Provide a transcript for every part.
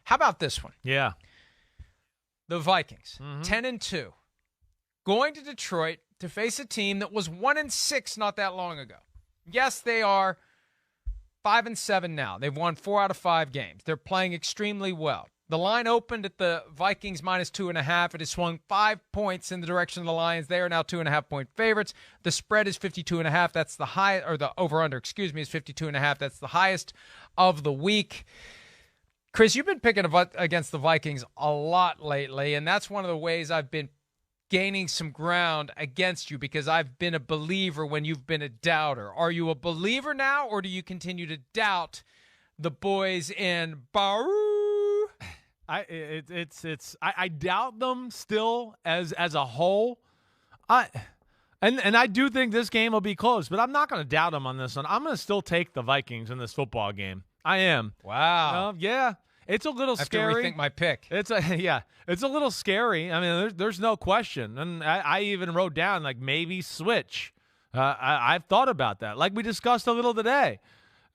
How about this one? Yeah. The Vikings, 10-2, going to Detroit to face a team that was 1-6 not that long ago. Yes, they are 5-7 now. They've won 4 out of 5 games. They're playing extremely well. The line opened at the Vikings -2.5. It has swung 5 points in the direction of the Lions. They are now 2.5-point favorites. The spread is 52.5. That's the high, or the over/under, is 52.5. That's the highest of the week. Chris, you've been picking against the Vikings a lot lately, and that's one of the ways I've been gaining some ground against you, because I've been a believer when you've been a doubter. Are you a believer now, or do you continue to doubt the boys in Baru? I doubt them still as a whole. And I do think this game will be close, but I'm not going to doubt them on this one. I'm going to still take the Vikings in this football game. I am. Wow. Yeah. It's a little scary. I have to rethink my pick. It's a little scary. I mean, there's no question. And I even wrote down, like, maybe switch. I've thought about that, like we discussed a little today.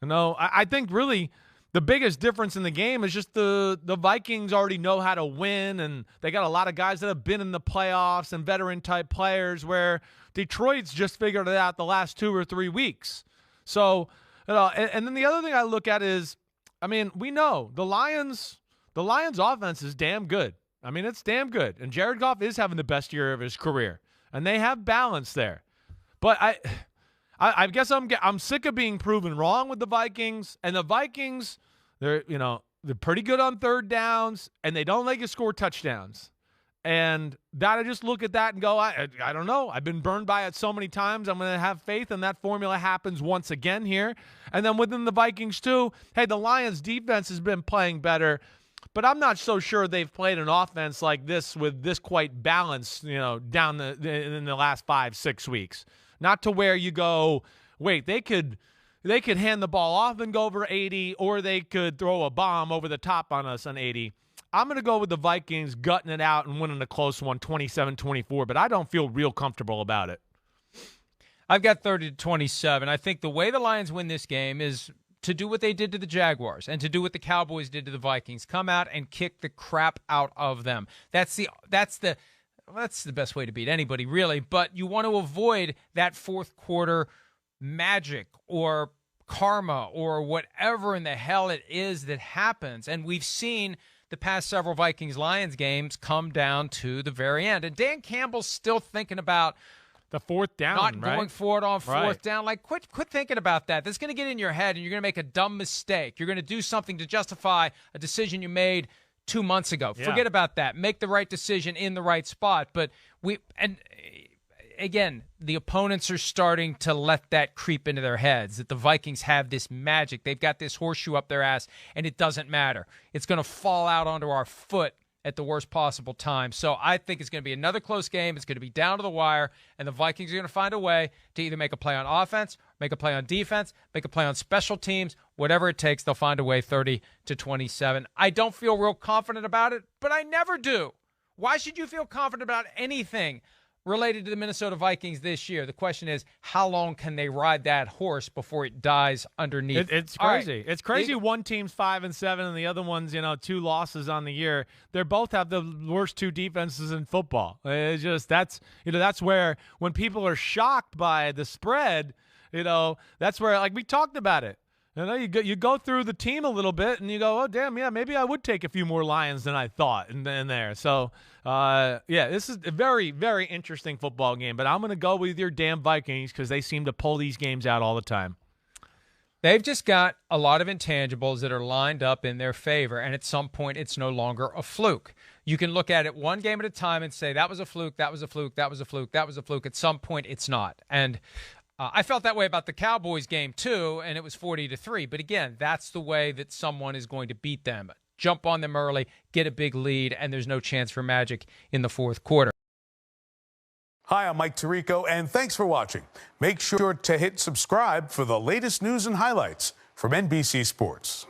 I think really the biggest difference in the game is just the Vikings already know how to win, and they got a lot of guys that have been in the playoffs and veteran-type players, where Detroit's just figured it out the last 2 or 3 weeks. So, and then the other thing I look at is, I mean, we know the Lions' offense is damn good. I mean, it's damn good. And Jared Goff is having the best year of his career. And they have balance there. But I guess I'm sick of being proven wrong with the Vikings. And the Vikings, they're pretty good on third downs, and they don't let you score touchdowns. And that, I just look at that and go, I don't know. I've been burned by it so many times. I'm going to have faith, and that formula happens once again here. And then within the Vikings too, hey, the Lions defense has been playing better, but I'm not so sure they've played an offense like this with this quite balanced, down in the last 5-6 weeks. Not to where you go, wait, they could hand the ball off and go over 80, or they could throw a bomb over the top on us on 80. I'm going to go with the Vikings gutting it out and winning a close one, 27-24, but I don't feel real comfortable about it. I've got 30-27. I think the way the Lions win this game is to do what they did to the Jaguars and to do what the Cowboys did to the Vikings. Come out and kick the crap out of them. That's the best way to beat anybody, really. But you want to avoid that fourth quarter magic or karma or whatever in the hell it is that happens. And we've seen the past several Vikings-Lions games come down to the very end. And Dan Campbell's still thinking about the fourth down, not right? going forward on fourth down. Like, quit thinking about that. That's going to get in your head, and you're going to make a dumb mistake. You're going to do something to justify a decision you made 2 months ago. Yeah. Forget about that. Make the right decision in the right spot. But again, the opponents are starting to let that creep into their heads, that the Vikings have this magic. They've got this horseshoe up their ass, and it doesn't matter. It's going to fall out onto our foot at the worst possible time. So I think it's going to be another close game. It's going to be down to the wire, and the Vikings are going to find a way to either make a play on offense, make a play on defense, make a play on special teams. Whatever it takes, they'll find a way. 30-27. I don't feel real confident about it, but I never do. Why should you feel confident about anything related to the Minnesota Vikings this year? The question is, how long can they ride that horse before it dies underneath? It's crazy. Right. It's crazy. One team's 5-7 and the other one's, 2 losses on the year. They both have the worst 2 defenses in football. It's just, that's where when people are shocked by the spread, that's where, like, we talked about it. You go through the team a little bit and you go, oh, damn, yeah, maybe I would take a few more Lions than I thought in there. So, this is a very, very interesting football game. But I'm going to go with your damn Vikings because they seem to pull these games out all the time. They've just got a lot of intangibles that are lined up in their favor, and at some point it's no longer a fluke. You can look at it one game at a time and say, that was a fluke, that was a fluke, that was a fluke, that was a fluke. At some point it's not. And I felt that way about the Cowboys game, too, and it was 40-3. But, again, that's the way that someone is going to beat them. Jump on them early, get a big lead, and there's no chance for magic in the fourth quarter. Hi, I'm Mike Tirico, and thanks for watching. Make sure to hit subscribe for the latest news and highlights from NBC Sports.